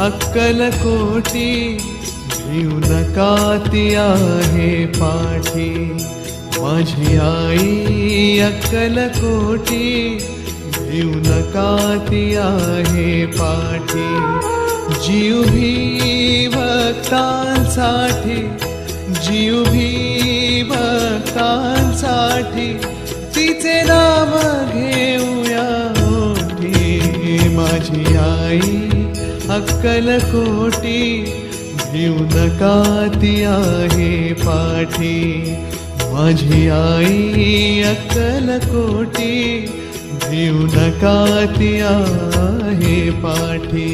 अक्कलकोटी भिऊ नका ती आहे पाठी, माझी आई अक्कलकोटी भिऊ नका ती आहे पाठी. जीव भी भक्तांसाठी, जीव भी भक्तांसाठी तिचे नाम घेऊया ओठी. माझी आई अक्कलकोटी भिऊ नका ती आहे पाठी, माझी आई अक्कलकोटी भिऊ नका ती आहे पाठी.